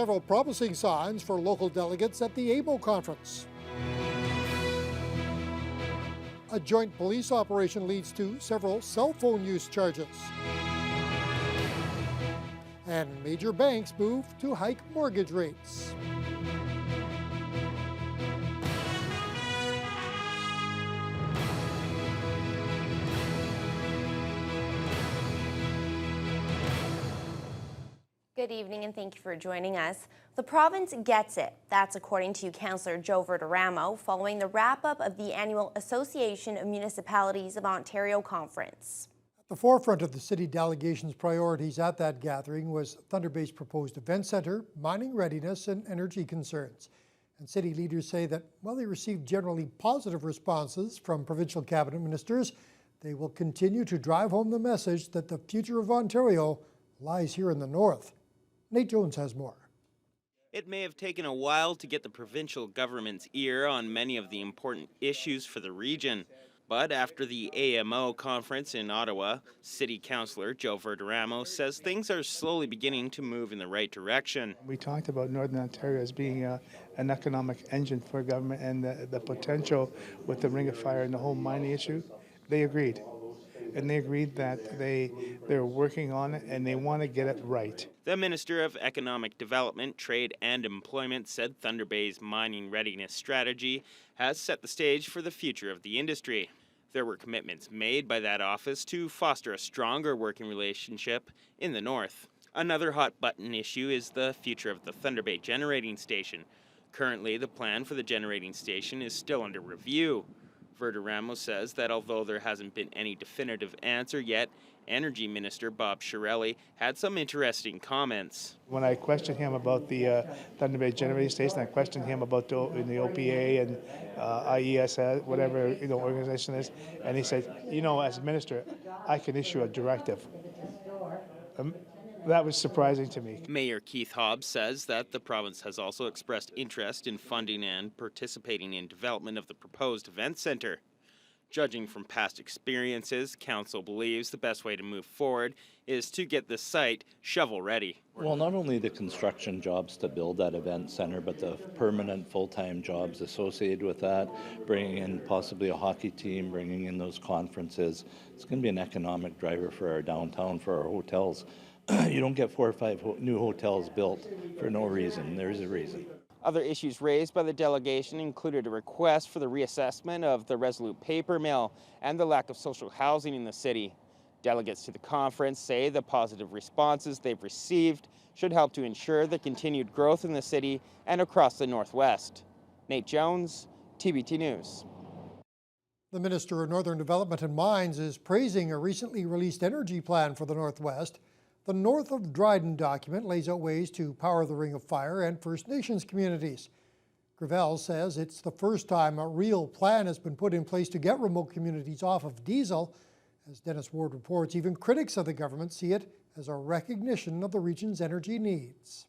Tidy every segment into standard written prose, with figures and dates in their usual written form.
several promising signs for local delegates at the ABO conference. A joint police operation leads to several cell phone use charges. And major banks move to hike mortgage rates. Good evening and thank you for joining us. The province gets it. That's according to Councillor Joe Verderamo following the wrap-up of the annual Association of Municipalities of Ontario conference. At the forefront of the city delegation's priorities at that gathering was Thunder Bay's proposed event centre, mining readiness and energy concerns. And city leaders say that while they received generally positive responses from provincial cabinet ministers, they will continue to drive home the message that the future of Ontario lies here in the north. Nate Jones has more. It may have taken a while to get the provincial government's ear on many of the important issues for the region. But after the AMO conference in Ottawa, City Councillor Joe Verderamo says things are slowly beginning to move in the right direction. We talked about Northern Ontario as being an economic engine for government and the potential with the Ring of Fire and the whole mining issue. They agreed. And they agreed that they're working on it and they want to get it right. The Minister of Economic Development, Trade and Employment said Thunder Bay's mining readiness strategy has set the stage for the future of the industry. There were commitments made by that office to foster a stronger working relationship in the north. Another hot-button issue is the future of the Thunder Bay generating station. Currently, the plan for the generating station is still under review. Verderamo says that although there hasn't been any definitive answer yet, Energy Minister Bob Chiarelli had some interesting comments. When I questioned him about the Thunder Bay generating station, I questioned him about the OPA and IES, whatever organization is, and he said, as a minister, I can issue a directive. That was surprising to me. Mayor Keith Hobbs says that the province has also expressed interest in funding and participating in development of the proposed event centre. Judging from past experiences, council believes the best way to move forward is to get the site shovel-ready. Well, not only the construction jobs to build that event centre, but the permanent full-time jobs associated with that, bringing in possibly a hockey team, bringing in those conferences. It's going to be an economic driver for our downtown, for our hotels. You don't get 4 or 5 new hotels built for no reason. There's a reason. Other issues raised by the delegation included a request for the reassessment of the Resolute paper mill and the lack of social housing in the city. Delegates to the conference say the positive responses they've received should help to ensure the continued growth in the city and across the Northwest. Nate Jones, TBT News. The Minister of Northern Development and Mines is praising a recently released energy plan for the Northwest. The North of Dryden document lays out ways to power the Ring of Fire and First Nations communities. Gravel says it's the first time a real plan has been put in place to get remote communities off of diesel. As Dennis Ward reports, even critics of the government see it as a recognition of the region's energy needs.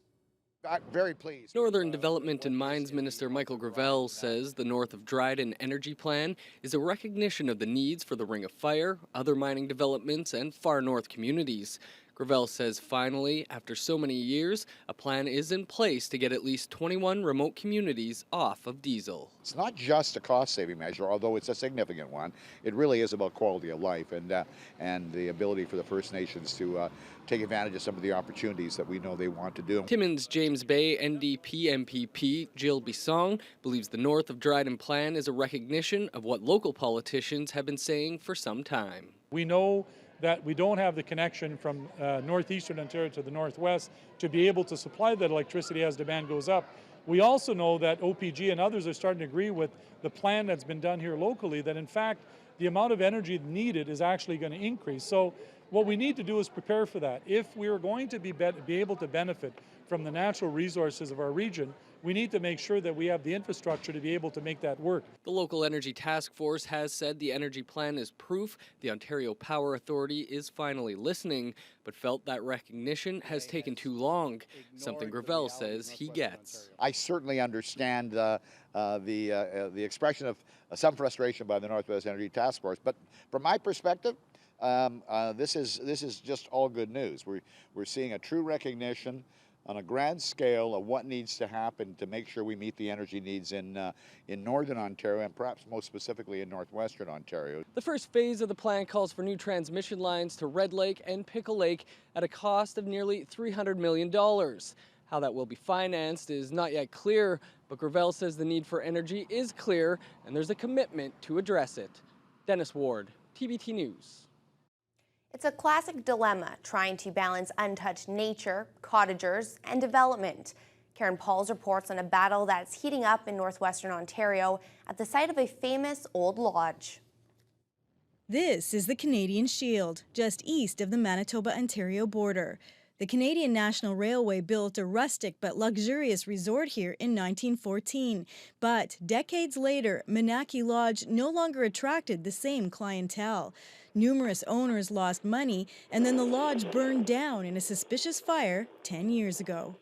I'm very pleased. Northern Development and Mines Minister Michael Gravel says the North of Dryden Energy Plan is a recognition of the needs for the Ring of Fire, other mining developments, and far north communities. Gravel says finally, after so many years, a plan is in place to get at least 21 remote communities off of diesel. It's not just a cost-saving measure, although it's a significant one. It really is about quality of life and the ability for the First Nations to take advantage of some of the opportunities that we know they want to do. Timmins James Bay NDP MPP Jill Bissong believes the North of Dryden Plan is a recognition of what local politicians have been saying for some time. We know that we don't have the connection from northeastern Ontario to the northwest to be able to supply that electricity as demand goes up. We also know that OPG and others are starting to agree with the plan that's been done here locally, that in fact the amount of energy needed is actually going to increase. So what we need to do is prepare for that. If we are going to be able to benefit from the natural resources of our region, we need to make sure that we have the infrastructure to be able to make that work. The local energy task force has said the energy plan is proof the Ontario Power Authority is finally listening, but felt that recognition has taken too long, something Gravel says he gets. I certainly understand the expression of some frustration by the Northwest Energy Task Force, but from my perspective, this is just all good news. We're seeing a true recognition on a grand scale of what needs to happen to make sure we meet the energy needs in Northern Ontario and perhaps most specifically in Northwestern Ontario. The first phase of the plan calls for new transmission lines to Red Lake and Pickle Lake at a cost of nearly $300 million. How that will be financed is not yet clear, but Gravel says the need for energy is clear and there's a commitment to address it. Dennis Ward, TBT News. It's a classic dilemma trying to balance untouched nature, cottagers, and development. Karen Pauls reports on a battle that's heating up in northwestern Ontario at the site of a famous old lodge. This is the Canadian Shield, just east of the Manitoba-Ontario border. The Canadian National Railway built a rustic but luxurious resort here in 1914. But decades later, Menaki Lodge no longer attracted the same clientele. Numerous owners lost money, and then the lodge burned down in a suspicious fire 10 years ago.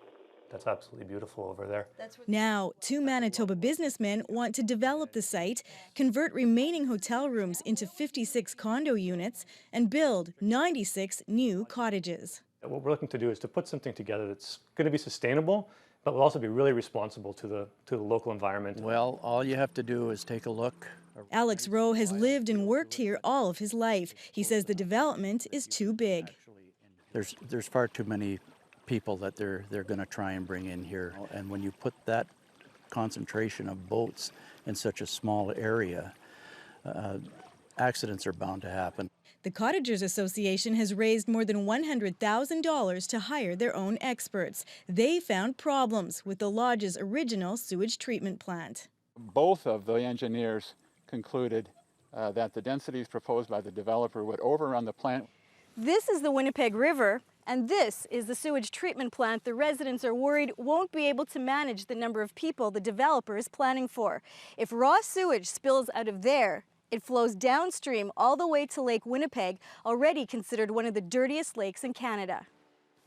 That's absolutely beautiful over there. Now, two Manitoba businessmen want to develop the site, convert remaining hotel rooms into 56 condo units, and build 96 new cottages. What we're looking to do is to put something together that's going to be sustainable, but will also be really responsible to the local environment. Well, all you have to do is take a look. Alex Rowe has lived and worked here all of his life. He says the development is too big. There's far too many people that they're going to try and bring in here, and when you put that concentration of boats in such a small area, accidents are bound to happen. The Cottagers Association has raised more than $100,000 to hire their own experts. They found problems with the lodge's original sewage treatment plant. Both of the engineers concluded that the densities proposed by the developer would overrun the plant. This is the Winnipeg River, and this is the sewage treatment plant the residents are worried won't be able to manage the number of people the developer is planning for. If raw sewage spills out of there, it flows downstream all the way to Lake Winnipeg, already considered one of the dirtiest lakes in Canada.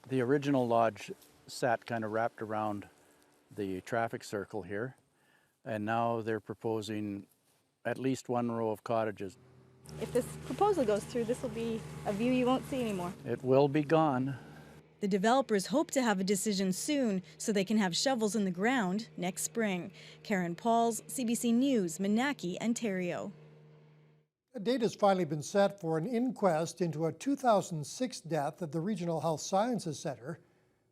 The original lodge sat kind of wrapped around the traffic circle here, and now they're proposing at least one row of cottages. If this proposal goes through, this will be a view you won't see anymore. It will be gone. The developers hope to have a decision soon so they can have shovels in the ground next spring. Karen Pauls, CBC News, Menaki, Ontario. A date has finally been set for an inquest into a 2006 death at the Regional Health Sciences Centre.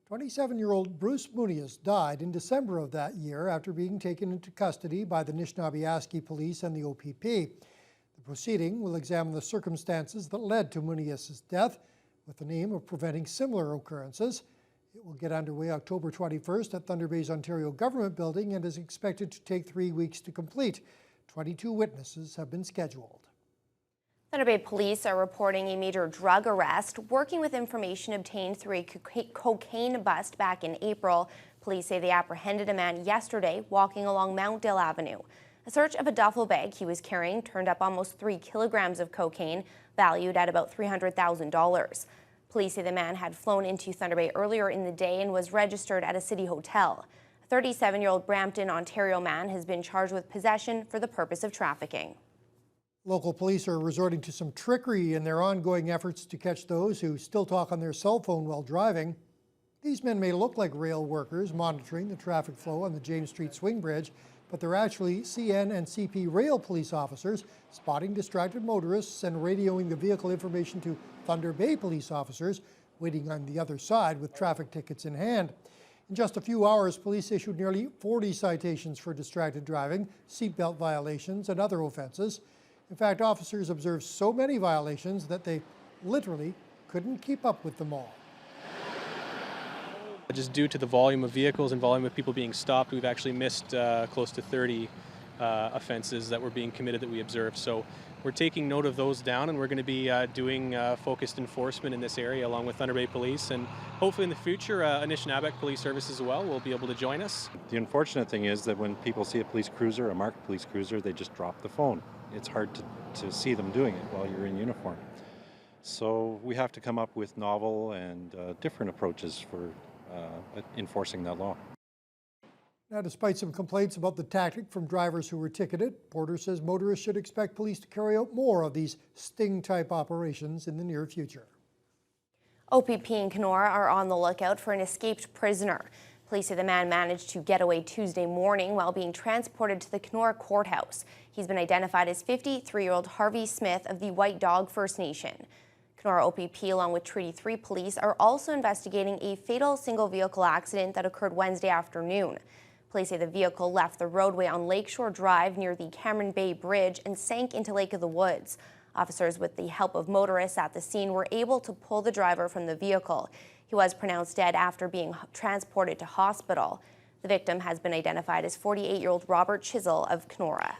27-year-old Bruce Munius died in December of that year after being taken into custody by the Anishinaabe Police and the OPP. The proceeding will examine the circumstances that led to Munius' death with the aim of preventing similar occurrences. It will get underway October 21st at Thunder Bay's Ontario Government Building and is expected to take 3 weeks to complete. 22 witnesses have been scheduled. Thunder Bay Police are reporting a major drug arrest, working with information obtained through a cocaine bust back in April. Police say they apprehended a man yesterday walking along Mountvale Avenue. A search of a duffel bag he was carrying turned up almost 3 kilograms of cocaine, valued at about $300,000. Police say the man had flown into Thunder Bay earlier in the day and was registered at a city hotel. A 37-year-old Brampton, Ontario man has been charged with possession for the purpose of trafficking. Local police are resorting to some trickery in their ongoing efforts to catch those who still talk on their cell phone while driving. These men may look like rail workers monitoring the traffic flow on the James Street Swing Bridge, but they're actually CN and CP rail police officers spotting distracted motorists and radioing the vehicle information to Thunder Bay police officers waiting on the other side with traffic tickets in hand. In just a few hours, police issued nearly 40 citations for distracted driving, seatbelt violations, and other offenses. In fact, officers observed so many violations that they literally couldn't keep up with them all. Just due to the volume of vehicles and volume of people being stopped, we've actually missed close to 30 offenses that were being committed that we observed. So we're taking note of those down, and we're going to be doing focused enforcement in this area along with Thunder Bay Police, and hopefully in the future Anishinaabe Police Service as well will be able to join us. The unfortunate thing is that when people see a police cruiser, a marked police cruiser, they just drop the phone. It's hard to see them doing it while you're in uniform. So we have to come up with novel and different approaches for enforcing that law. Now, despite some complaints about the tactic from drivers who were ticketed, Porter says motorists should expect police to carry out more of these sting-type operations in the near future. OPP and Kenora are on the lookout for an escaped prisoner. Police say the man managed to get away Tuesday morning while being transported to the Kenora courthouse. He's been identified as 53-year-old Harvey Smith of the White Dog First Nation. Kenora OPP, along with Treaty 3 police, are also investigating a fatal single-vehicle accident that occurred Wednesday afternoon. Police say the vehicle left the roadway on Lakeshore Drive near the Cameron Bay Bridge and sank into Lake of the Woods. Officers, with the help of motorists at the scene, were able to pull the driver from the vehicle. He was pronounced dead after being transported to hospital. The victim has been identified as 48-year-old Robert Chisel of Kenora.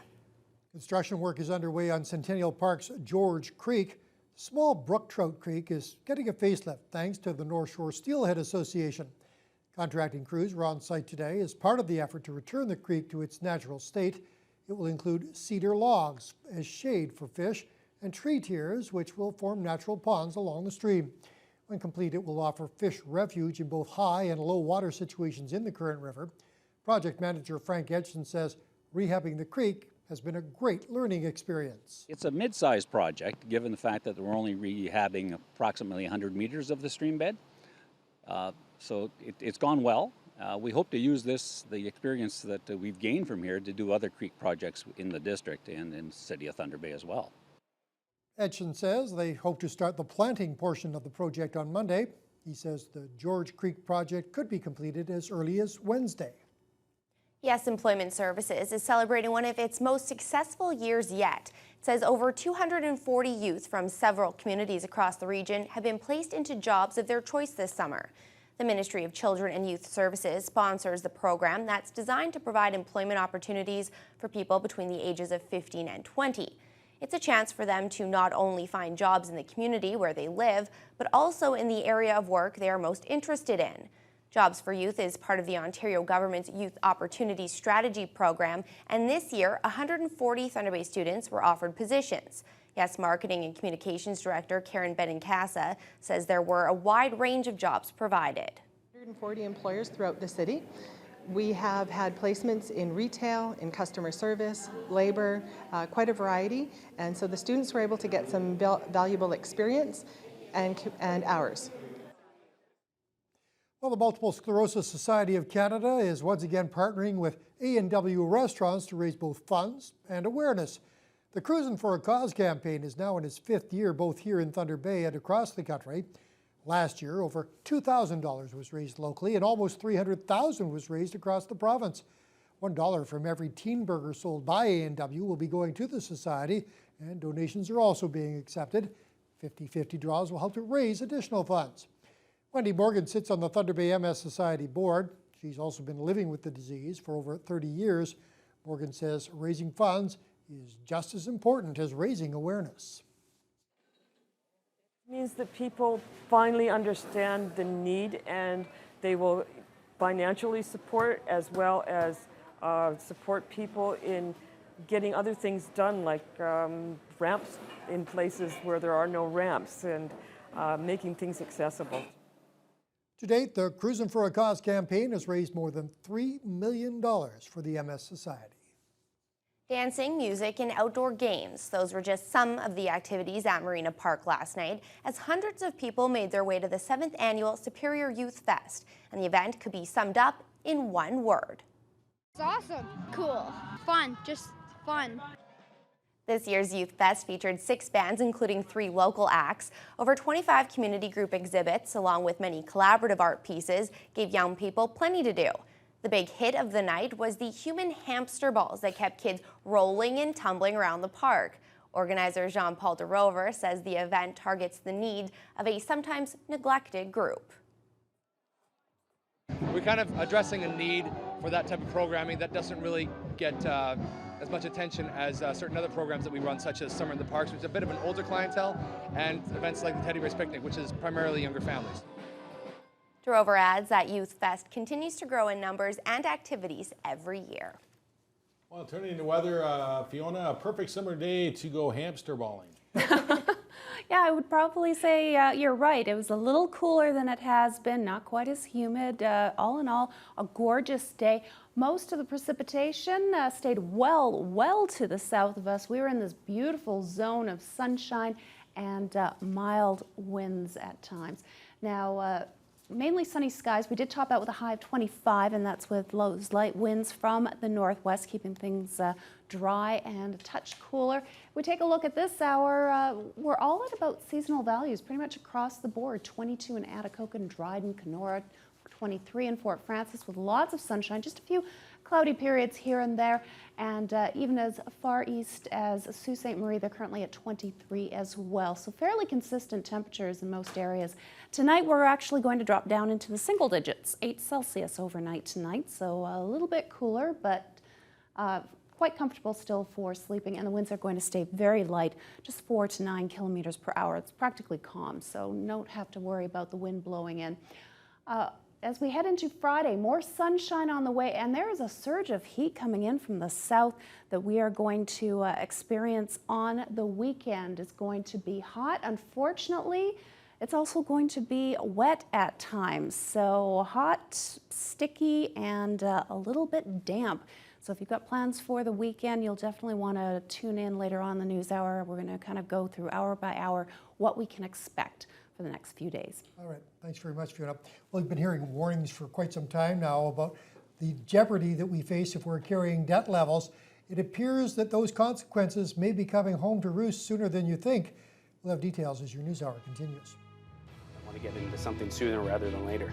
Construction work is underway on Centennial Park's George Creek. Small brook trout creek is getting a facelift thanks to the North Shore Steelhead Association. Contracting crews were on site today as part of the effort to return the creek to its natural state. It will include cedar logs as shade for fish and tree tiers, which will form natural ponds along the stream. When complete, it will offer fish refuge in both high and low water situations in the current river. Project manager Frank Edson says rehabbing the creek has been a great learning experience. It's a mid-sized project, given the fact that we're only rehabbing approximately 100 meters of the stream bed. So it's gone well. We hope to use the experience that we've gained from here to do other creek projects in the district and in the city of Thunder Bay as well. Edson says they hope to start the planting portion of the project on Monday. He says the George Creek project could be completed as early as Wednesday. Yes Employment Services is celebrating one of its most successful years yet. It says over 240 youth from several communities across the region have been placed into jobs of their choice this summer. The Ministry of Children and Youth Services sponsors the program that's designed to provide employment opportunities for people between the ages of 15 and 20. It's a chance for them to not only find jobs in the community where they live, but also in the area of work they are most interested in. Jobs for Youth is part of the Ontario government's Youth Opportunities Strategy program, and this year, 140 Thunder Bay students were offered positions. Yes, Marketing and Communications Director Karen Benincasa says there were a wide range of jobs provided. 140 employers throughout the city. We have had placements in retail, in customer service, labor, quite a variety, and so the students were able to get some valuable experience and hours. Well, the Multiple Sclerosis Society of Canada is once again partnering with A&W restaurants to raise both funds and awareness. The Cruisin' for a Cause campaign is now in its 5th year, both here in Thunder Bay and across the country. Last year, over $2,000 was raised locally and almost $300,000 was raised across the province. $1 from every teen burger sold by A&W will be going to the society, and donations are also being accepted. 50-50 draws will help to raise additional funds. Wendy Morgan sits on the Thunder Bay MS Society board. She's also been living with the disease for over 30 years. Morgan says raising funds is just as important as raising awareness. It means that people finally understand the need, and they will financially support as well as support people in getting other things done, like ramps in places where there are no ramps, and making things accessible. To date, the Cruisin' for a Cause campaign has raised more than $3 million for the MS Society. Dancing, music, and outdoor games. Those were just some of the activities at Marina Park last night as hundreds of people made their way to the 7th Annual Superior Youth Fest. And the event could be summed up in one word. It's awesome. Cool. Fun. Just fun. This year's Youth Fest featured 6 bands, including 3 local acts. Over 25 community group exhibits, along with many collaborative art pieces, gave young people plenty to do. The big hit of the night was the human hamster balls that kept kids rolling and tumbling around the park. Organizer Jean-Paul DeRover says the event targets the needs of a sometimes neglected group. We're kind of addressing a need for that type of programming that doesn't really get as much attention as certain other programs that we run, such as Summer in the Parks, which is a bit of an older clientele, and events like the Teddy Bear's Picnic, which is primarily younger families. DeRover adds that Youth Fest continues to grow in numbers and activities every year. Well, turning to weather, Fiona, a perfect summer day to go hamster balling. Yeah, I would probably say you're right. It was a little cooler than it has been, not quite as humid. All in all, a gorgeous day. Most of the precipitation stayed well to the south of us. We were in this beautiful zone of sunshine and mild winds at times. Now, mainly sunny skies. We did top out with a high of 25, and that's with those light winds from the northwest, keeping things dry and a touch cooler. We take a look at this hour. We're all at about seasonal values pretty much across the board. 22 in Atikokan and Dryden, Kenora, 23 in Fort Francis with lots of sunshine, just a few cloudy periods here and there, and even as far east as Sault Ste. Marie, they're currently at 23 as well. So fairly consistent temperatures in most areas. Tonight we're actually going to drop down into the single digits, 8 Celsius overnight tonight, so a little bit cooler, but quite comfortable still for sleeping, and the winds are going to stay very light, just 4 to 9 kilometers per hour. It's practically calm, so don't have to worry about the wind blowing in. As we head into Friday, more sunshine on the way, and there is a surge of heat coming in from the south that we are going to experience on the weekend. It's going to be hot. Unfortunately, it's also going to be wet at times. So hot, sticky, and a little bit damp. So if you've got plans for the weekend, you'll definitely want to tune in later on the news hour. We're going to kind of go through hour by hour what we can expect for the next few days. All right, thanks very much, Fiona. Well, we've been hearing warnings for quite some time now about the jeopardy that we face if we're carrying debt levels. It appears that those consequences may be coming home to roost sooner than you think. We'll have details as your news hour continues. I want to get into something sooner rather than later.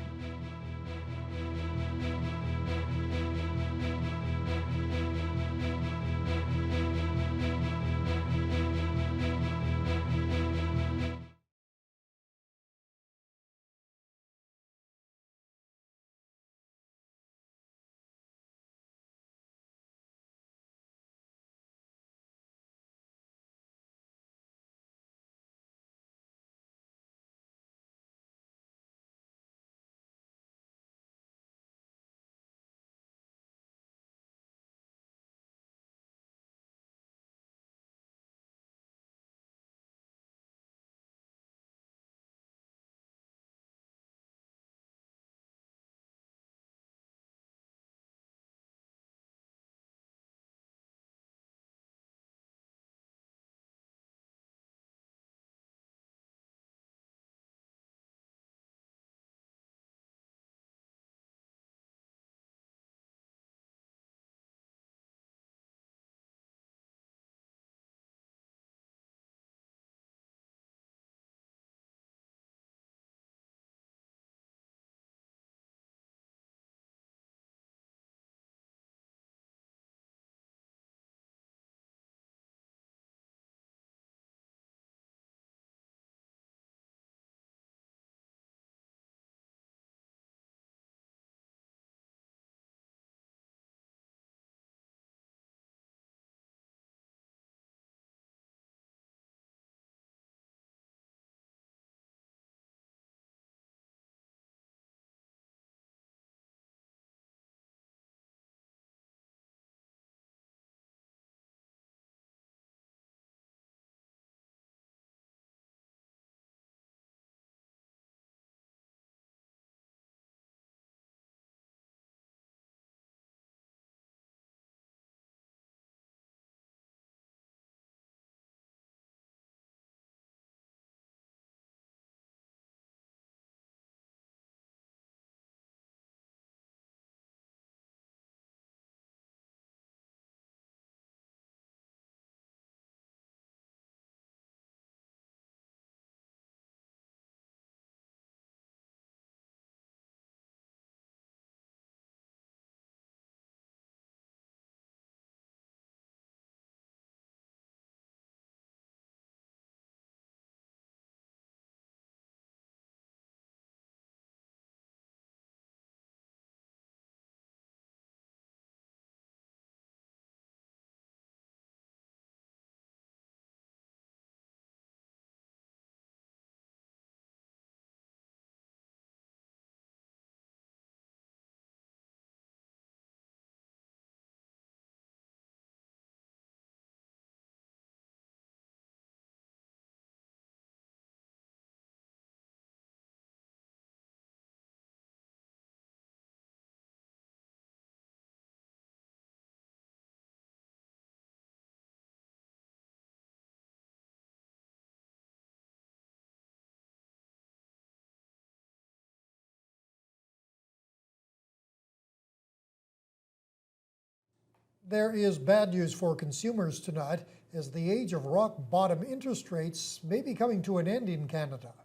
There is bad news for consumers tonight, as the age of rock bottom interest rates may be coming to an end in Canada.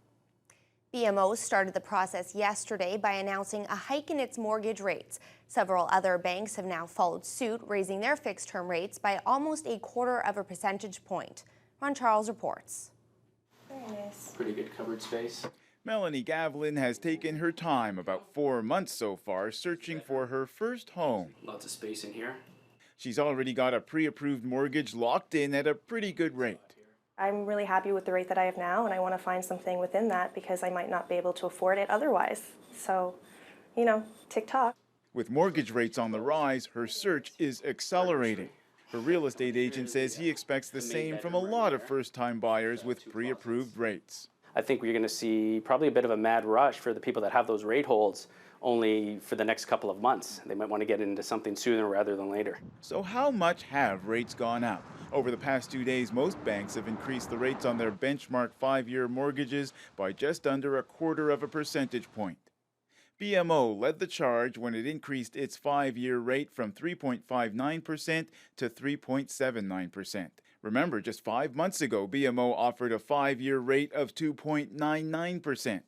BMO started the process yesterday by announcing a hike in its mortgage rates. Several other banks have now followed suit, raising their fixed-term rates by almost 1/4 percentage point. Ron Charles reports. Very nice. Pretty good cupboard space. Melanie Gavlin has taken her time, about 4 months so far, searching for her first home. Lots of space in here. She's already got a pre-approved mortgage locked in at a pretty good rate. I'm really happy with the rate that I have now, and I want to find something within that because I might not be able to afford it otherwise. So, tick-tock. With mortgage rates on the rise, her search is accelerating. Her real estate agent says he expects the same from a lot of first-time buyers with pre-approved rates. I think we're going to see probably a bit of a mad rush for the people that have those rate holds only for the next couple of months. They might want to get into something sooner rather than later. So how much have rates gone up? Over the past 2 days, most banks have increased the rates on their benchmark 5-year mortgages by just under 1/4 percentage point. BMO led the charge when it increased its 5-year rate from 3.59% to 3.79%. Remember, just 5 months ago, BMO offered a 5-year rate of 2.99%.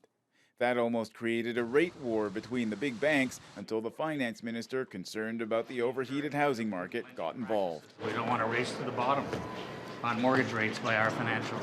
That almost created a rate war between the big banks until the finance minister, concerned about the overheated housing market, got involved. We don't want to race to the bottom on mortgage rates by our financial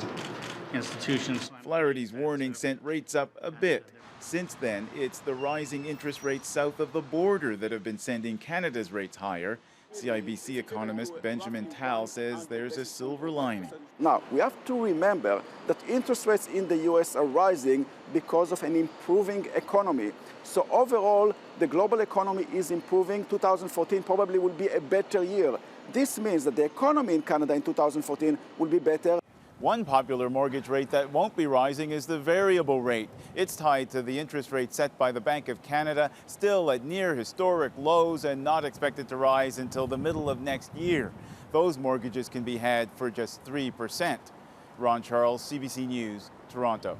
institutions. Flaherty's warning sent rates up a bit. Since then, it's the rising interest rates south of the border that have been sending Canada's rates higher. CIBC economist Benjamin Tal says there's a silver lining. Now, we have to remember that interest rates in the US are rising because of an improving economy. So overall, the global economy is improving. 2014 probably will be a better year. This means that the economy in Canada in 2014 will be better. One popular mortgage rate that won't be rising is the variable rate. It's tied to the interest rate set by the Bank of Canada, still at near historic lows and not expected to rise until the middle of next year. Those mortgages can be had for just 3%. Ron Charles, CBC News, Toronto.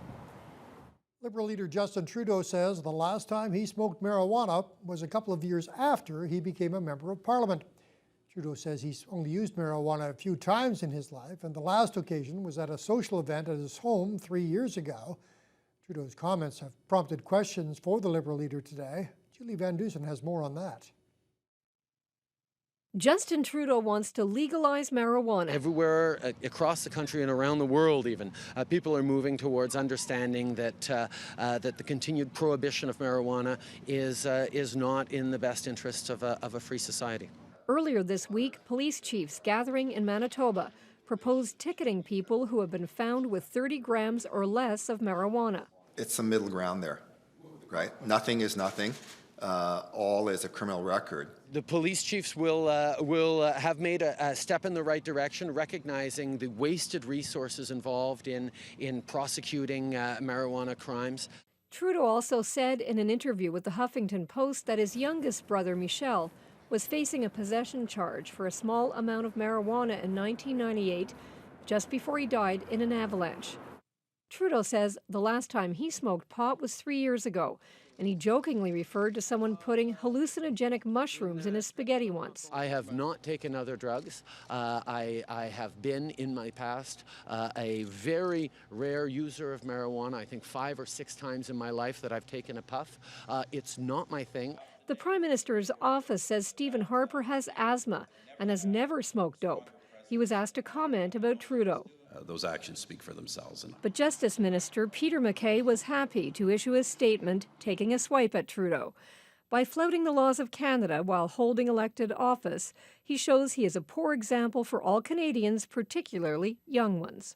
Liberal leader Justin Trudeau says the last time he smoked marijuana was a couple of years after he became a member of Parliament. Trudeau says he's only used marijuana a few times in his life, and the last occasion was at a social event at his home 3 years ago. Trudeau's comments have prompted questions for the Liberal leader today. Julie Van Dusen has more on that. Justin Trudeau wants to legalize marijuana. Everywhere across the country and around the world even, people are moving towards understanding that that the continued prohibition of marijuana is not in the best interests of a free society. Earlier this week, police chiefs gathering in Manitoba proposed ticketing people who have been found with 30 grams or less of marijuana. It's a middle ground there, right? Nothing is nothing. All is a criminal record. The police chiefs will have made a step in the right direction, recognizing the wasted resources involved in prosecuting marijuana crimes. Trudeau also said in an interview with the Huffington Post that his youngest brother, Michel, was facing a possession charge for a small amount of marijuana in 1998, just before he died in an avalanche. Trudeau says the last time he smoked pot was 3 years ago, and he jokingly referred to someone putting hallucinogenic mushrooms in his spaghetti once. I have not taken other drugs. I have been, in my past, a very rare user of marijuana. I think 5 or 6 times in my life that I've taken a puff. It's not my thing. The Prime Minister's office says Stephen Harper has asthma and has never smoked dope. He was asked to comment about Trudeau. Those actions speak for themselves. But Justice Minister Peter MacKay was happy to issue a statement taking a swipe at Trudeau. By flouting the laws of Canada while holding elected office, he shows he is a poor example for all Canadians, particularly young ones.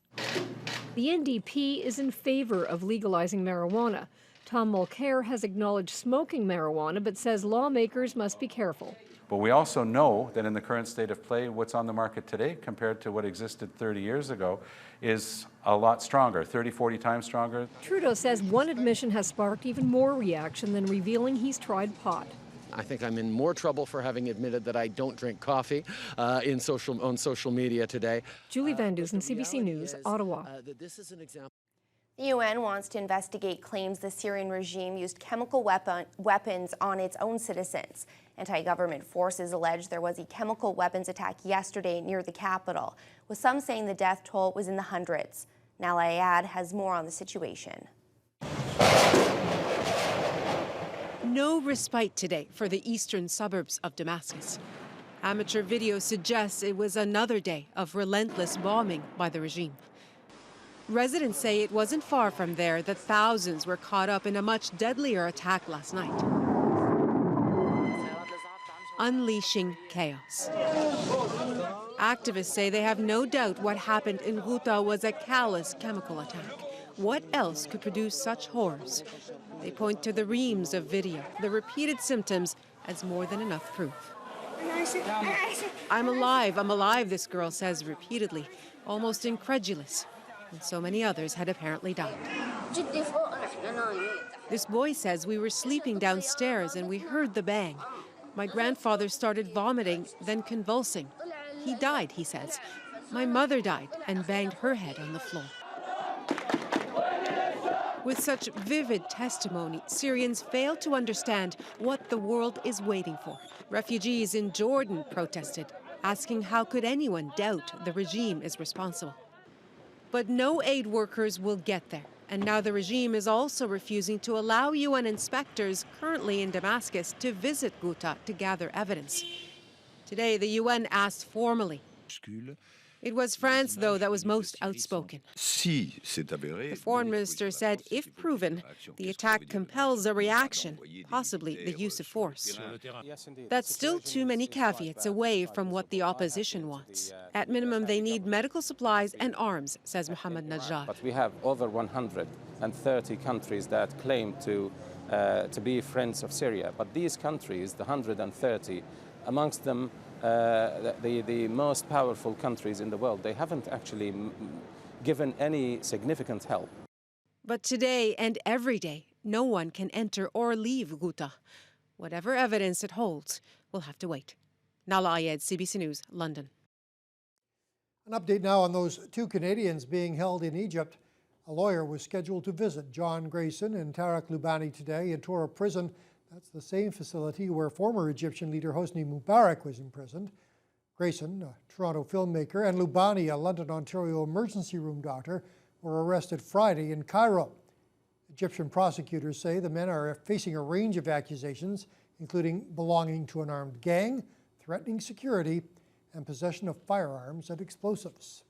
The NDP is in favor of legalizing marijuana. Tom Mulcair has acknowledged smoking marijuana, but says lawmakers must be careful. But we also know that in the current state of play, what's on the market today compared to what existed 30 years ago is a lot stronger, 30, 40 times stronger. Trudeau says one admission has sparked even more reaction than revealing he's tried pot. I think I'm in more trouble for having admitted that I don't drink coffee on social media today. Julie Van Dusen, CBC News, Ottawa. This is an example. The UN wants to investigate claims the Syrian regime used chemical weapons on its own citizens. Anti-government forces allege there was a chemical weapons attack yesterday near the capital, with some saying the death toll was in the hundreds. Nala Ayad has more on the situation. No respite today for the eastern suburbs of Damascus. Amateur video suggests it was another day of relentless bombing by the regime. Residents say it wasn't far from there that thousands were caught up in a much deadlier attack last night, unleashing chaos. Activists say they have no doubt what happened in Ghouta was a callous chemical attack. What else could produce such horrors? They point to the reams of video, the repeated symptoms, as more than enough proof. I'm alive, this girl says repeatedly, almost incredulous. And so many others had apparently died. This boy says we were sleeping downstairs and we heard the bang. My grandfather started vomiting, then convulsing. He died, he says. My mother died and banged her head on the floor. With such vivid testimony, Syrians fail to understand what the world is waiting for. Refugees in Jordan protested, asking how could anyone doubt the regime is responsible. But no aid workers will get there. And now the regime is also refusing to allow UN inspectors currently in Damascus to visit Ghouta to gather evidence. Today, the UN asked formally. It was France, though, that was most outspoken. The foreign minister said, if proven, the attack compels a reaction, possibly the use of force. That's still too many caveats away from what the opposition wants. At minimum, they need medical supplies and arms, says Mohammed Najjar. But we have over 130 countries that claim to be friends of Syria. But these countries, the 130, amongst them, the most powerful countries in the world, they haven't actually given any significant help. But today and every day, no one can enter or leave Ghouta. Whatever evidence it holds, we'll have to wait. Nala Ayed, CBC News, London. An update now on those two Canadians being held in Egypt. A lawyer was scheduled to visit John Grayson and Tarek Loubani today in Tora Prison. That's the same facility where former Egyptian leader Hosni Mubarak was imprisoned. Grayson, a Toronto filmmaker, and Loubani, a London, Ontario emergency room doctor, were arrested Friday in Cairo. Egyptian prosecutors say the men are facing a range of accusations, including belonging to an armed gang, threatening security, and possession of firearms and explosives.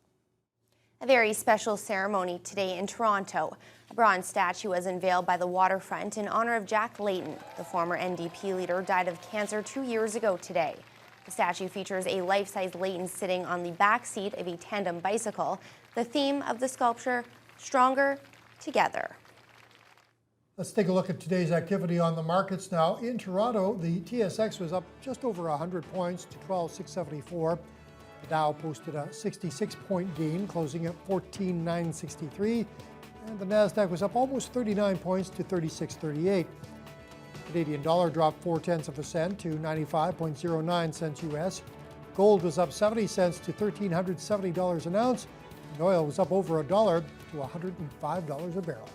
A very special ceremony today in Toronto. A bronze statue was unveiled by the waterfront in honor of Jack Layton. The former NDP leader died of cancer 2 years ago today. The statue features a life-size Layton sitting on the back seat of a tandem bicycle. The theme of the sculpture, Stronger Together. Let's take a look at today's activity on the markets now. In Toronto, the TSX was up just over 100 points to 12,674. The Dow posted a 66-point gain, closing at 14,963. And the Nasdaq was up almost 39 points to 36.38. Canadian dollar dropped 0.4 cents to 95.09 cents US. Gold was up 70 cents to $1,370 an ounce. And oil was up over $1 to $105 a barrel.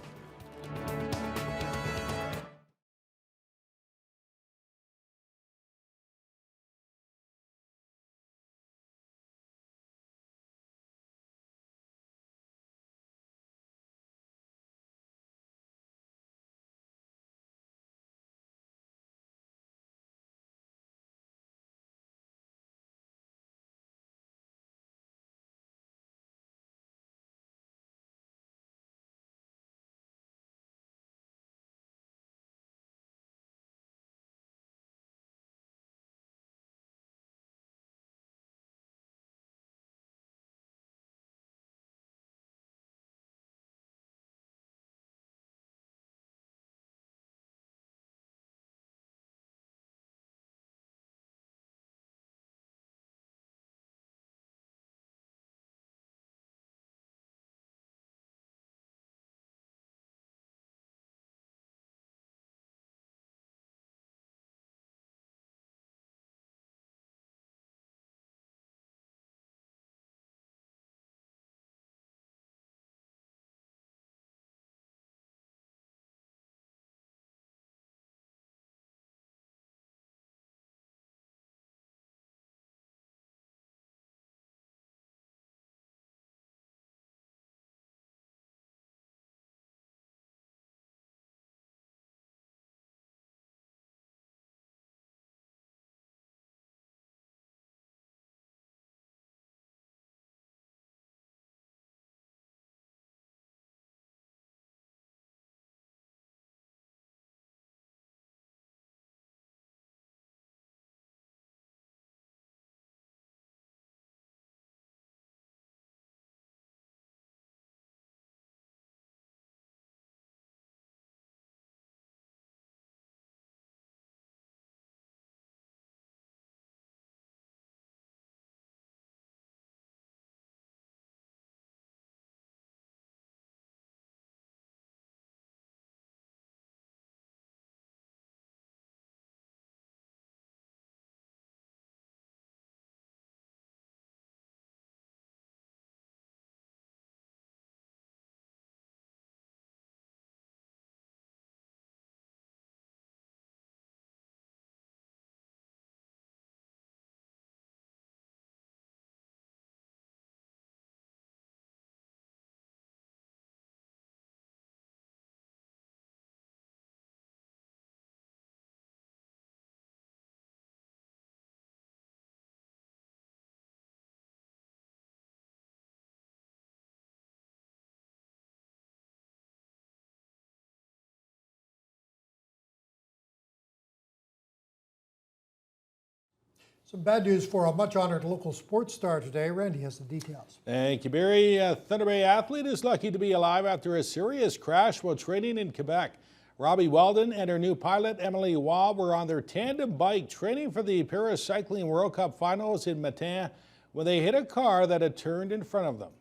Some bad news for a much-honored local sports star today. Randy has the details. Thank you, Barry. A Thunder Bay athlete is lucky to be alive after a serious crash while training in Quebec. Robbie Weldon and her new pilot, Emily Waugh, were on their tandem bike training for the Paris Cycling World Cup Finals in Matin when they hit a car that had turned in front of them.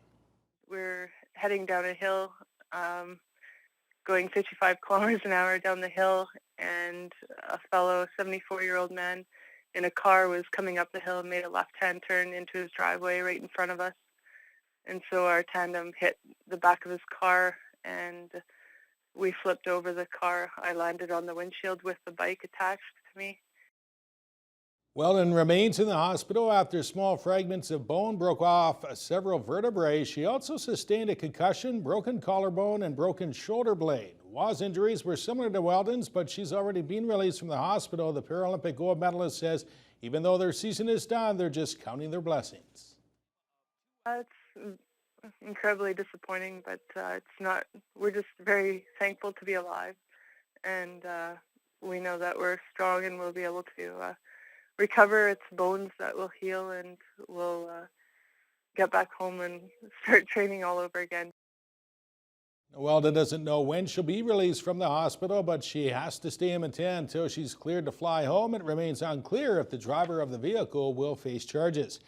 We're heading down a hill, going 55 kilometers an hour down the hill, and a fellow 74-year-old man in a car was coming up the hill and made a left-hand turn into his driveway right in front of us. And so our tandem hit the back of his car, and we flipped over the car. I landed on the windshield with the bike attached to me. Weldon remains in the hospital after small fragments of bone broke off several vertebrae. She also sustained a concussion, broken collarbone, and broken shoulder blade. Waugh's injuries were similar to Weldon's, but she's already been released from the hospital. The Paralympic gold medalist says even though their season is done, they're just counting their blessings. It's incredibly disappointing, but it's not. We're just very thankful to be alive, and we know that we're strong and we'll be able to recover. It's bones that will heal, and we'll get back home and start training all over again. Weldon doesn't know when she'll be released from the hospital, but she has to stay in Matin until she's cleared to fly home. It remains unclear if the driver of the vehicle will face charges.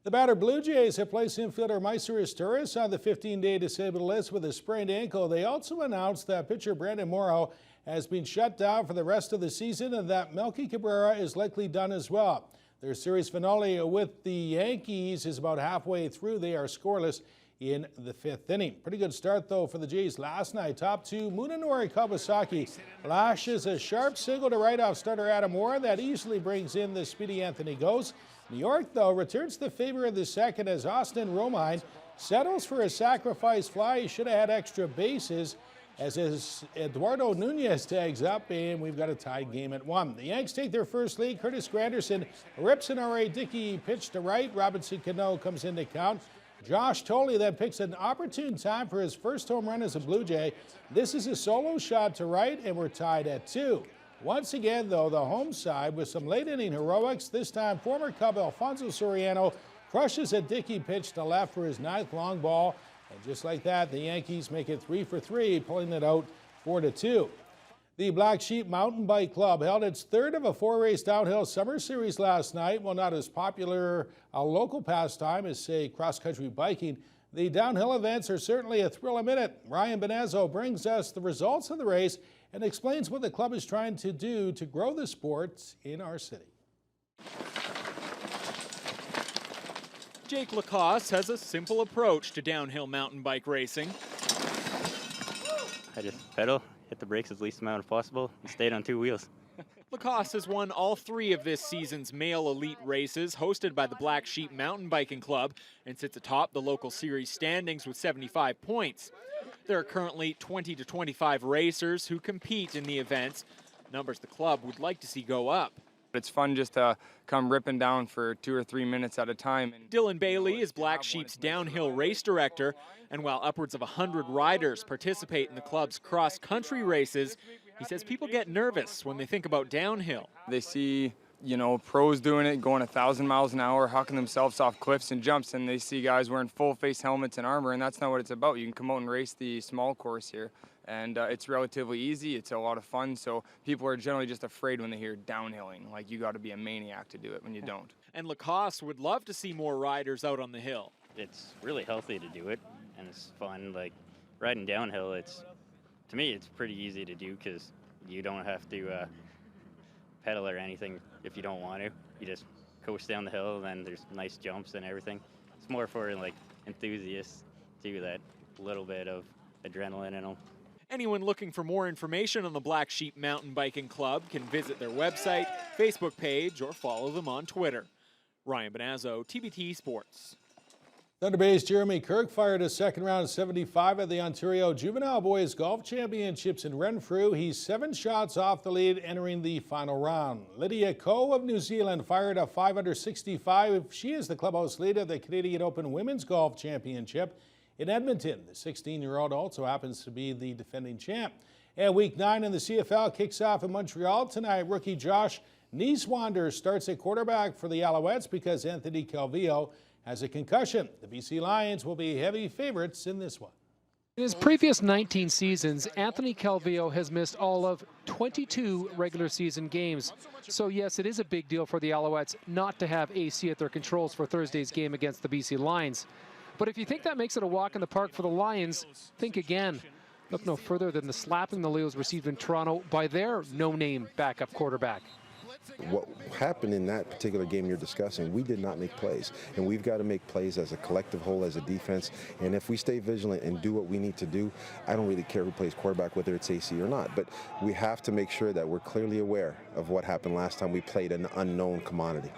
The battered Blue Jays have placed infielder Meister Isturis on the 15-day disabled list with a sprained ankle. They also announced that pitcher Brandon Morrow has been shut down for the rest of the season and that Melky Cabrera is likely done as well. Their series finale with the Yankees is about halfway through. They are scoreless in the 5th inning. Pretty good start, though, for the Jays last night. Top two, Munenori Kawasaki lashes a sharp single to right off starter Adam Warren. That easily brings in the speedy Anthony Gose. New York, though, returns the favor in the second as Austin Romine settles for a sacrifice fly. He should have had extra bases as Eduardo Nunez tags up, and we've got a tied game at 1. The Yanks take their first lead. Curtis Granderson rips an R.A. Dickey pitch to right. Robinson Cano comes in to count. Josh Tolley then picks an opportune time for his first home run as a Blue Jay. This is a solo shot to right, and we're tied at 2. Once again, though, the home side with some late-inning heroics. This time, former Cub Alfonso Soriano crushes a Dickey pitch to left for his 9th long ball. And just like that, the Yankees make it 3 for 3, pulling it out 4-2. The Black Sheep Mountain Bike Club held its 3rd of a 4-race downhill summer series last night. While not as popular a local pastime as, say, cross-country biking, the downhill events are certainly a thrill a minute. Ryan Benazzo brings us the results of the race and explains what the club is trying to do to grow the sport in our city. Jake Lacoste has a simple approach to downhill mountain bike racing. I just pedal, hit the brakes as least amount as possible, and stayed on 2 wheels. Lacoste has won all 3 of this season's male elite races hosted by the Black Sheep Mountain Biking Club and sits atop the local series standings with 75 points. There are currently 20 to 25 racers who compete in the events, numbers the club would like to see go up. It's fun just to come ripping down for 2 or 3 minutes at a time. Dylan Bailey is Black Sheep's downhill race director, and while upwards of 100 riders participate in the club's cross-country races, he says people get nervous when they think about downhill. They see, pros doing it, going 1,000 miles an hour, hucking themselves off cliffs and jumps, and they see guys wearing full-face helmets and armor, and that's not what it's about. You can come out and race the small course here, and it's relatively easy. It's a lot of fun, so people are generally just afraid when they hear downhilling. Like, you got to be a maniac to do it when you don't. And Lacoste would love to see more riders out on the hill. It's really healthy to do it, and it's fun. Like, riding downhill, to me, it's pretty easy to do because you don't have to pedal or anything if you don't want to. You just coast down the hill, and then there's nice jumps and everything. It's more for like enthusiasts to that little bit of adrenaline in them. Anyone looking for more information on the Black Sheep Mountain Biking Club can visit their website, Facebook page, or follow them on Twitter. Ryan Benazzo, TBT Sports. Thunder Bay's Jeremy Kirk fired a second round 75 at the Ontario Juvenile Boys Golf Championships in Renfrew. He's 7 shots off the lead entering the final round. Lydia Ko of New Zealand fired a 5 under 65. She is the clubhouse lead of the Canadian Open Women's Golf Championship in Edmonton. The 16-year-old also happens to be the defending champ. And Week 9 in the CFL kicks off in Montreal tonight. Rookie Josh Nyswander starts at quarterback for the Alouettes because Anthony Calvillo has a concussion. The BC Lions will be heavy favorites in this one. In his previous 19 seasons, Anthony Calvillo has missed all of 22 regular season games. So yes, it is a big deal for the Alouettes not to have AC at their controls for Thursday's game against the BC Lions. But if you think that makes it a walk in the park for the Lions, think again. Look no further than the slapping the Leos received in Toronto by their no-name backup quarterback. What happened in that particular game you're discussing, we did not make plays. And we've got to make plays as a collective whole, as a defense. And if we stay vigilant and do what we need to do, I don't really care who plays quarterback, whether it's AC or not. But we have to make sure that we're clearly aware of what happened last time we played an unknown commodity.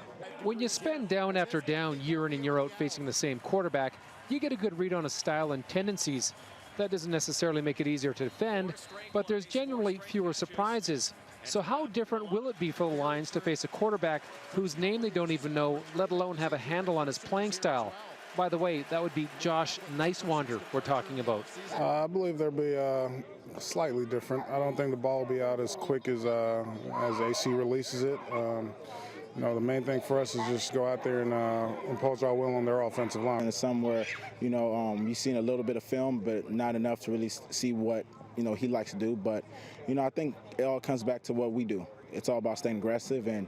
When you spend down after down, year in and year out, facing the same quarterback, you get a good read on his style and tendencies. That doesn't necessarily make it easier to defend, but there's generally fewer surprises. So how different will it be for the Lions to face a quarterback whose name they don't even know, let alone have a handle on his playing style? By the way, that would be Josh Nyswander we're talking about. I believe they'll be slightly different. I don't think the ball will be out as quick as AC releases it. You know, the main thing for us is just go out there and impose our will on their offensive line. It's somewhere, you know, you've seen a little bit of film, but not enough to really see what, you know, he likes to do. But, you know, I think it all comes back to what we do. It's all about staying aggressive and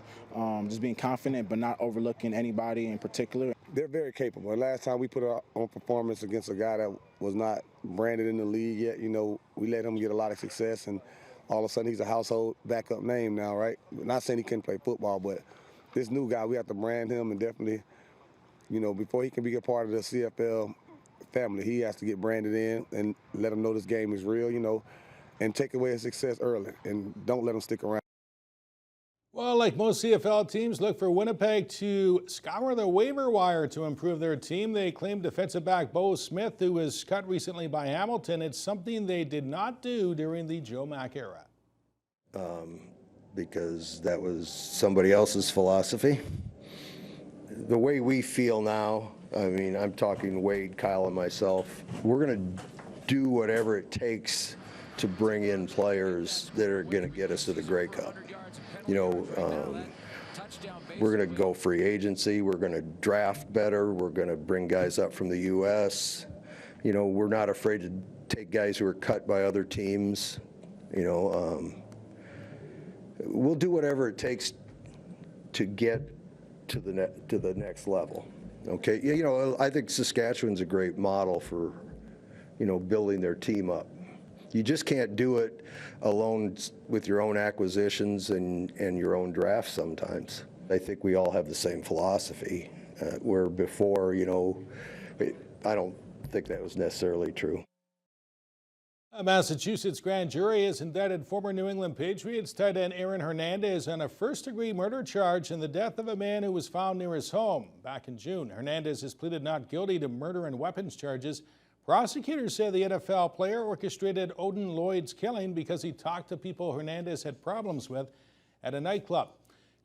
just being confident, but not overlooking anybody in particular. They're very capable. Last time we put on performance against a guy that was not branded in the league yet, you know, we let him get a lot of success, and all of a sudden he's a household backup name now, right? Not saying he couldn't play football, but this new guy, we have to brand him, and definitely, you know, before he can be a part of the CFL family, he has to get branded in and let him know this game is real, you know, and take away his success early and don't let him stick around. Well, like most CFL teams, look for Winnipeg to scour the waiver wire to improve their team. They claim defensive back Bo Smith, who was cut recently by Hamilton. It's something they did not do during the Joe Mack era. Because that was somebody else's philosophy. The way we feel now, I mean, I'm talking Wade, Kyle, and myself, we're going to do whatever it takes to bring in players that are going to get us to the Grey Cup. You know, we're going to go free agency, we're going to draft better, we're going to bring guys up from the U.S. You know, we're not afraid to take guys who are cut by other teams, you know. We'll do whatever it takes to get to the next level. Okay, you know, I think Saskatchewan's a great model for, you know, building their team up. You just can't do it alone with your own acquisitions and your own draft sometimes. I think we all have the same philosophy, where before, you know, I don't think that was necessarily true. A Massachusetts grand jury has indicted former New England Patriots tight end Aaron Hernandez on a first-degree murder charge in the death of a man who was found near his home back in June. Hernandez has pleaded not guilty to murder and weapons charges. Prosecutors say the NFL player orchestrated Odin Lloyd's killing because he talked to people Hernandez had problems with at a nightclub.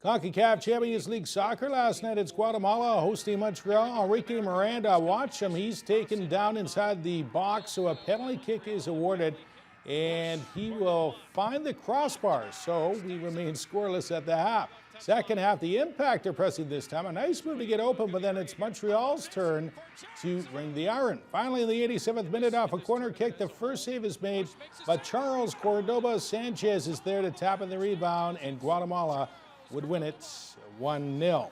CONCACAF Champions League soccer last night. It's Guatemala hosting Montreal. Enrique Miranda, watch him. He's taken down inside the box, so a penalty kick is awarded, and he will find the crossbar. So we remain scoreless at the half. Second half, the Impact are pressing this time. A nice move to get open, but then it's Montreal's turn to ring the iron. Finally, in the 87th minute, off a corner kick, the first save is made, but Charles Cordoba Sanchez is there to tap in the rebound, and Guatemala would win it 1-0.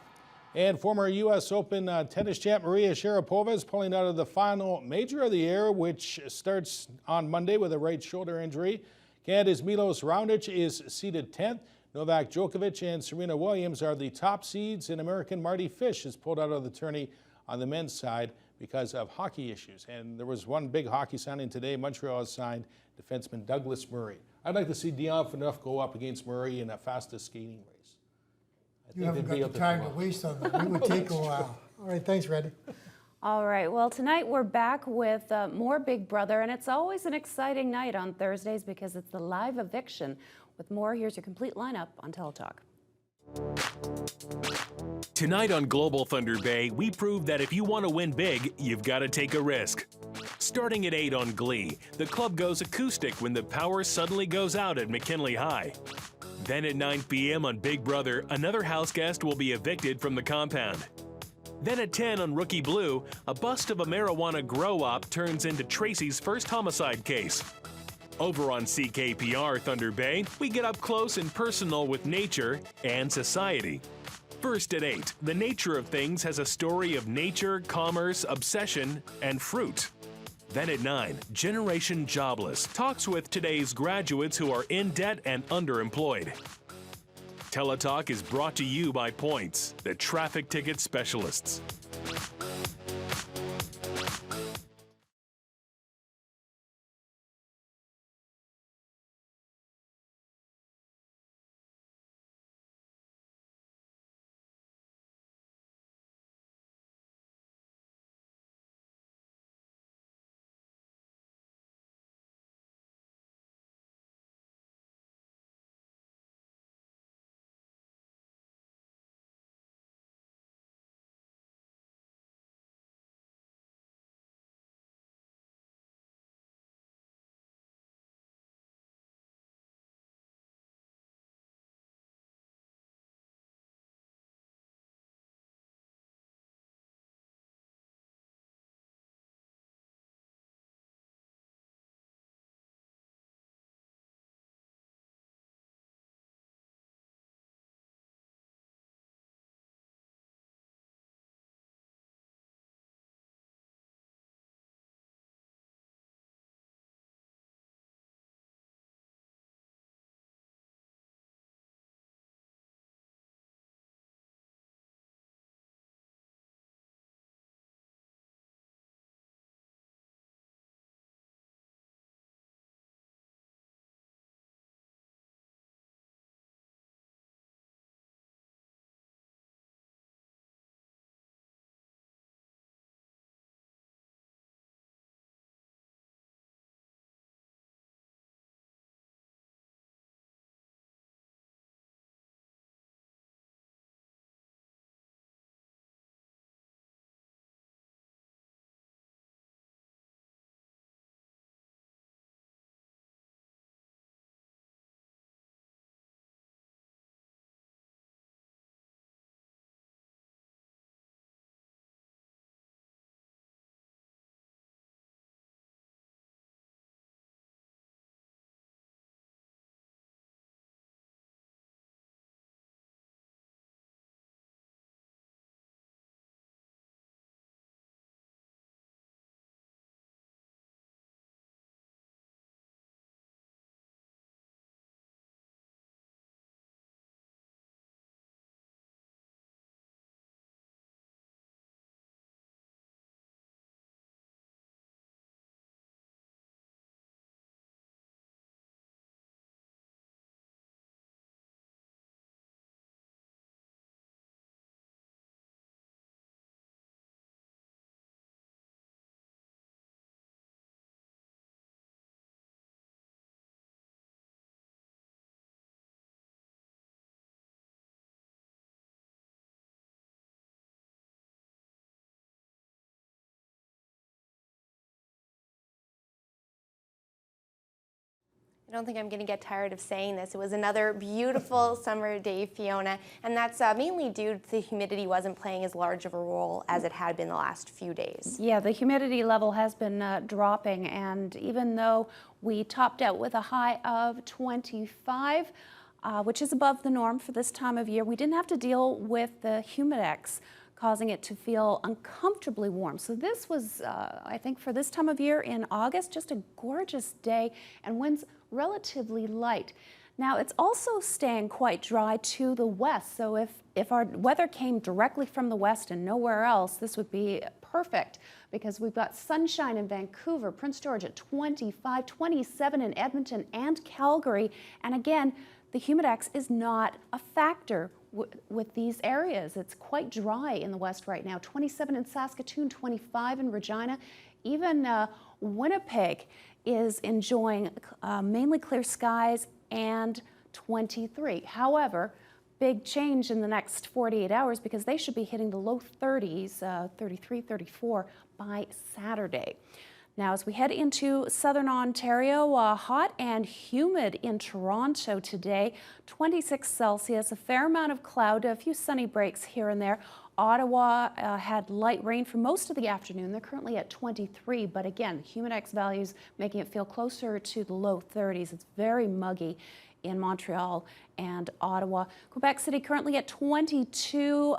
And former U.S. Open tennis champ Maria Sharapova is pulling out of the final major of the year, which starts on Monday with a right shoulder injury. Canada's Milos Raonic is seeded 10th. Novak Djokovic and Serena Williams are the top seeds, and American Marty Fish is pulled out of the tourney on the men's side because of hockey issues. And there was one big hockey signing today. Montreal has signed defenseman Douglas Murray. I'd like to see Dion Phaneuf go up against Murray in a fastest skating race. You haven't got the time to waste on that. It would take a while. All right, thanks, Randy. All right, well, tonight we're back with more Big Brother, and it's always an exciting night on Thursdays because it's the live eviction. With more, here's your complete lineup on Teletalk. Tonight on Global Thunder Bay, we prove that if you want to win big, you've got to take a risk. Starting at 8 on Glee, the club goes acoustic when the power suddenly goes out at McKinley High. Then at 9 p.m. on Big Brother, another house guest will be evicted from the compound. Then at 10 on Rookie Blue, a bust of a marijuana grow-op turns into Tracy's first homicide case. Over on CKPR Thunder Bay, we get up close and personal with nature and society. First at 8, The Nature of Things has a story of nature, commerce, obsession, and fruit. Then at 9, Generation Jobless talks with today's graduates who are in debt and underemployed. Teletalk is brought to you by Points, the traffic ticket specialists. I don't think I'm going to get tired of saying this. It was another beautiful summer day, Fiona, and that's mainly due to the humidity wasn't playing as large of a role as it had been the last few days. Yeah, the humidity level has been dropping, and even though we topped out with a high of 25, which is above the norm for this time of year, we didn't have to deal with the humidex causing it to feel uncomfortably warm. So this was, I think for this time of year in August, just a gorgeous day, and winds relatively light. Now it's also staying quite dry to the west, so if our weather came directly from the west and nowhere else, this would be perfect because we've got sunshine in Vancouver, Prince George at 25, 27 in Edmonton and Calgary, and again, the humidex is not a factor with these areas. It's quite dry in the west right now. 27 in Saskatoon, 25 in Regina. Even Winnipeg is enjoying mainly clear skies and 23. However, big change in the next 48 hours because they should be hitting the low 30s, 33, 34 by Saturday. Now, as we head into southern Ontario, hot and humid in Toronto today, 26 Celsius, a fair amount of cloud, a few sunny breaks here and there. Ottawa had light rain for most of the afternoon. They're currently at 23, but again, humidex values making it feel closer to the low 30s. It's very muggy in Montreal and Ottawa. Quebec City currently at 22.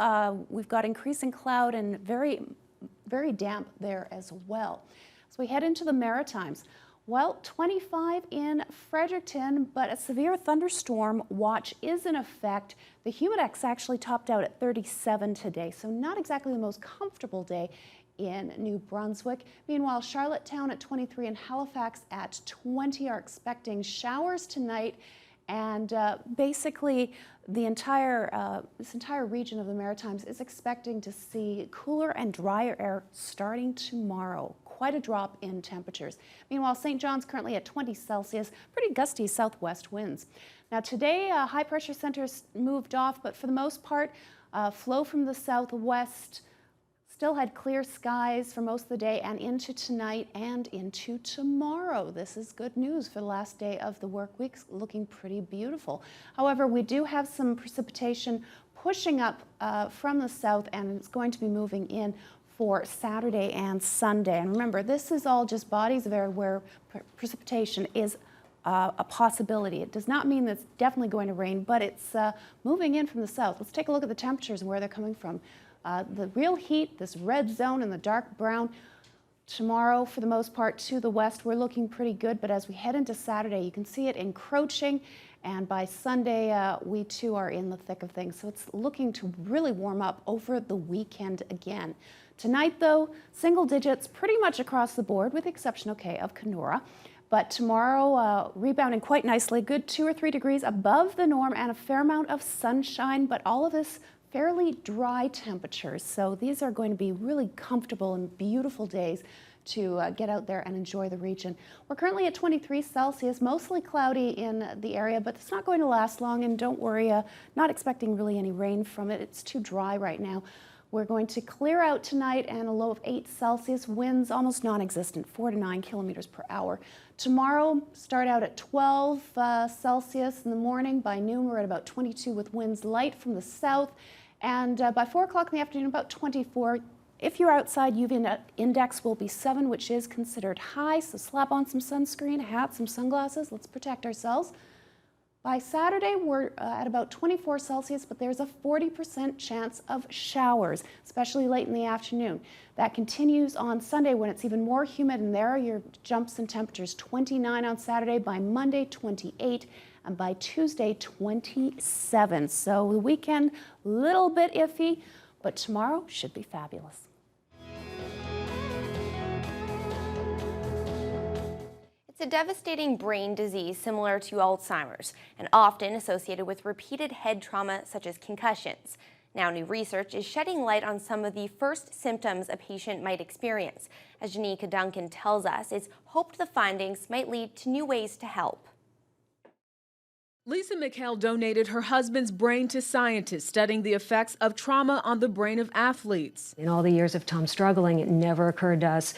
We've got increasing cloud and very damp there as well. So we head into the Maritimes. Well, 25 in Fredericton, but a severe thunderstorm watch is in effect. The humidex actually topped out at 37 today, so not exactly the most comfortable day in New Brunswick. Meanwhile, Charlottetown at 23 and Halifax at 20 are expecting showers tonight. And basically, the this entire region of the Maritimes is expecting to see cooler and drier air starting tomorrow. Quite a drop in temperatures. Meanwhile, St. John's currently at 20 Celsius, pretty gusty southwest winds. Now today, high pressure centers moved off, but for the most part, flow from the southwest still had clear skies for most of the day and into tonight and into tomorrow. This is good news for the last day of the work week, looking pretty beautiful. However, we do have some precipitation pushing up from the south, and it's going to be moving in for Saturday and Sunday. And remember, this is all just bodies of air where precipitation is a possibility. It does not mean that it's definitely going to rain, but it's moving in from the south. Let's take a look at the temperatures and where they're coming from. The real heat, this red zone and the dark brown, tomorrow for the most part to the west, we're looking pretty good, but as we head into Saturday, you can see it encroaching, and by Sunday, we too are in the thick of things. So it's looking to really warm up over the weekend again. Tonight, though, single digits pretty much across the board, with the exception, of Kenora. But tomorrow, rebounding quite nicely, good 2 or 3 degrees above the norm and a fair amount of sunshine, but all of this fairly dry temperatures. So these are going to be really comfortable and beautiful days to get out there and enjoy the region. We're currently at 23 Celsius, mostly cloudy in the area, but it's not going to last long, and don't worry, not expecting really any rain from it. It's too dry right now. We're going to clear out tonight and a low of 8 Celsius, winds almost non-existent, 4 to 9 kilometers per hour. Tomorrow, start out at 12 Celsius in the morning. By noon, we're at about 22 with winds light from the south. And by 4 o'clock in the afternoon, about 24. If you're outside, UV index will be 7, which is considered high. So slap on some sunscreen, a hat, some sunglasses. Let's protect ourselves. By Saturday, we're at about 24 Celsius, but there's a 40% chance of showers, especially late in the afternoon. That continues on Sunday when it's even more humid, and there are your jumps in temperatures. 29 on Saturday, by Monday, 28, and by Tuesday, 27. So the weekend, a little bit iffy, but tomorrow should be fabulous. It's a devastating brain disease similar to Alzheimer's and often associated with repeated head trauma such as concussions. Now, new research is shedding light on some of the first symptoms a patient might experience. As Janika Duncan tells us, it's hoped the findings might lead to new ways to help. Lisa McHale donated her husband's brain to scientists studying the effects of trauma on the brain of athletes. In all the years of Tom struggling, it never occurred to us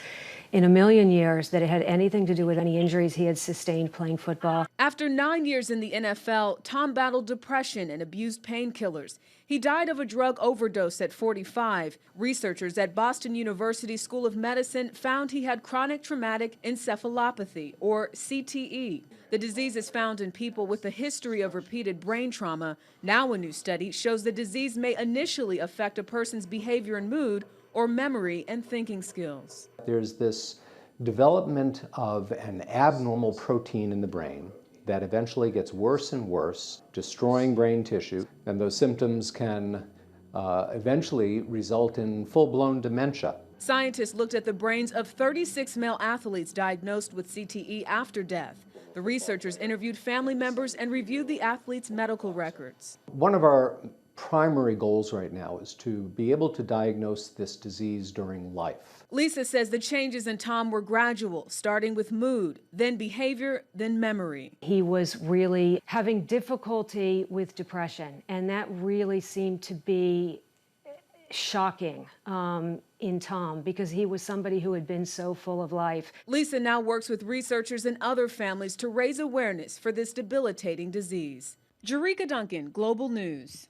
in a million years that it had anything to do with any injuries he had sustained playing football. After 9 years in the NFL, Tom battled depression and abused painkillers. He died of a drug overdose at 45. Researchers at Boston University School of Medicine found he had chronic traumatic encephalopathy, or CTE. The disease is found in people with a history of repeated brain trauma. Now a new study shows the disease may initially affect a person's behavior and mood, or memory and thinking skills. There's this development of an abnormal protein in the brain that eventually gets worse and worse, destroying brain tissue, and those symptoms can eventually result in full-blown dementia. Scientists looked at the brains of 36 male athletes diagnosed with CTE after death. The researchers interviewed family members and reviewed the athletes' medical records. One of our primary goals right now is to be able to diagnose this disease during life. Lisa says the changes in Tom were gradual, starting with mood, then behavior, then memory. He was really having difficulty with depression, and that really seemed to be shocking in Tom, because he was somebody who had been so full of life. Lisa now works with researchers and other families to raise awareness for this debilitating disease. Jerika Duncan, Global News.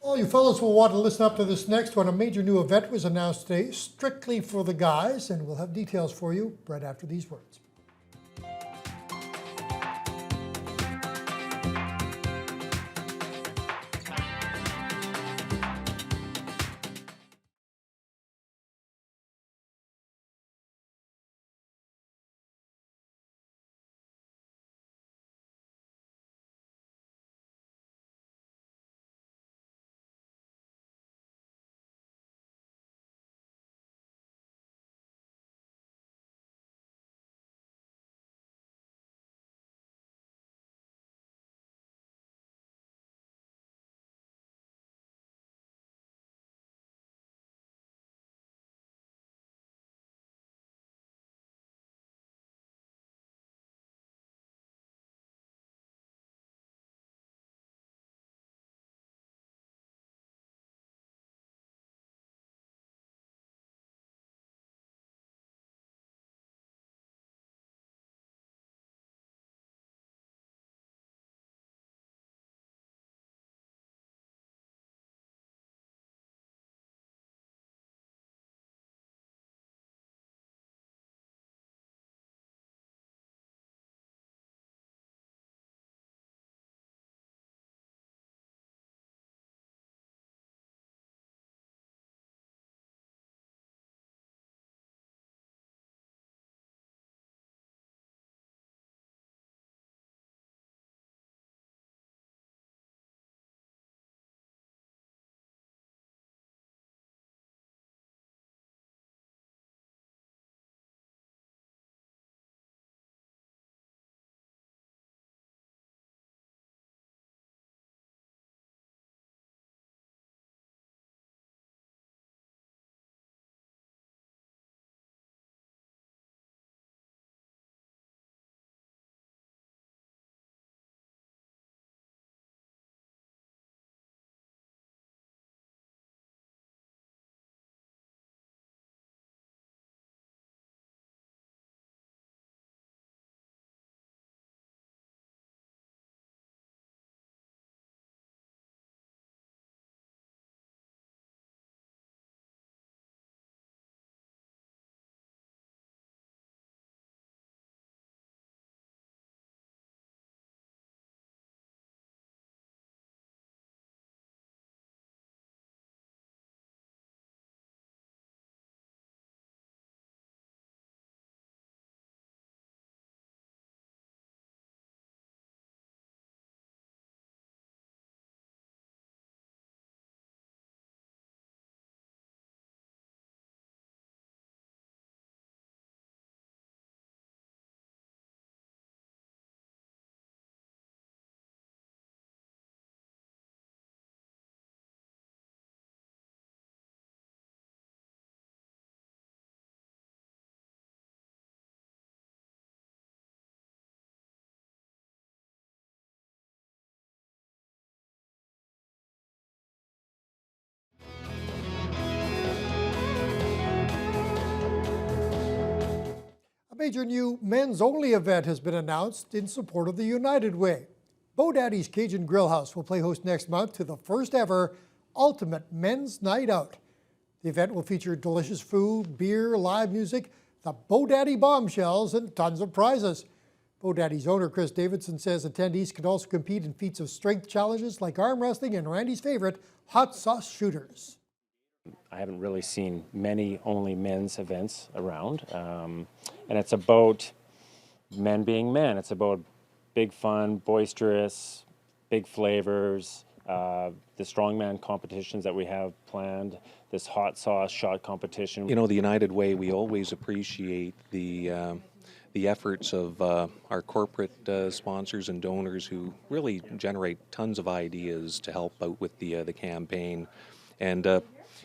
Well, you fellows will want to listen up to this next one. A major new event was announced today, strictly for the guys, and we'll have details for you right after these words. A major new men's-only event has been announced in support of the United Way. Bo Daddy's Cajun Grill House will play host next month to the first ever Ultimate Men's Night Out. The event will feature delicious food, beer, live music, the Bo Daddy bombshells, and tons of prizes. Bo Daddy's owner, Chris Davidson, says attendees can also compete in feats of strength challenges like arm wrestling and Randy's favorite, hot sauce shooters. I haven't really seen many only men's events around. And it's about men being men. It's about big fun, boisterous, big flavors, the strongman competitions that we have planned, this hot sauce shot competition. You know, the United Way, we always appreciate the efforts of our corporate sponsors and donors who really generate tons of ideas to help out with the campaign. And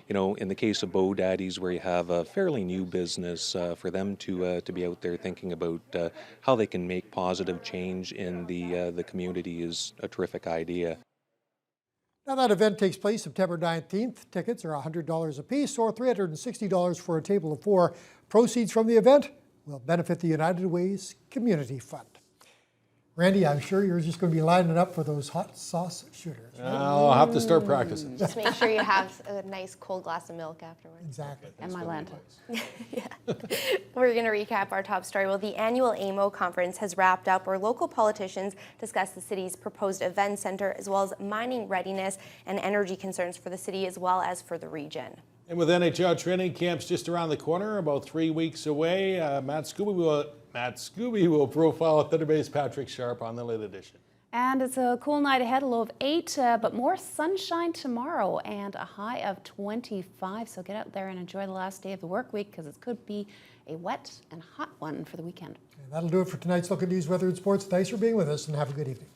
you know, in the case of Bo Daddies, where you have a fairly new business, for them to be out there thinking about how they can make positive change in the community is a terrific idea. Now that event takes place September 19th. Tickets are $100 a piece or $360 for a table of 4. Proceeds from the event will benefit the United Way's Community Fund. Randy, I'm sure you're just going to be lining up for those hot sauce shooters. Right? I'll have to start practicing. Just make sure you have a nice cold glass of milk afterwards. Exactly. And my lantern. We're going to recap our top story. Well, the annual AMO conference has wrapped up where local politicians discuss the city's proposed event center as well as mining readiness and energy concerns for the city as well as for the region. And with NHL training camps just around the corner, about 3 weeks away, Matt Scooby will profile Thunder Bay's Patrick Sharp on the late edition. And it's a cool night ahead, a low of 8, but more sunshine tomorrow and a high of 25. So get out there and enjoy the last day of the work week because it could be a wet and hot one for the weekend. And that'll do it for tonight's Look at News, Weather, and Sports. Thanks for being with us and have a good evening.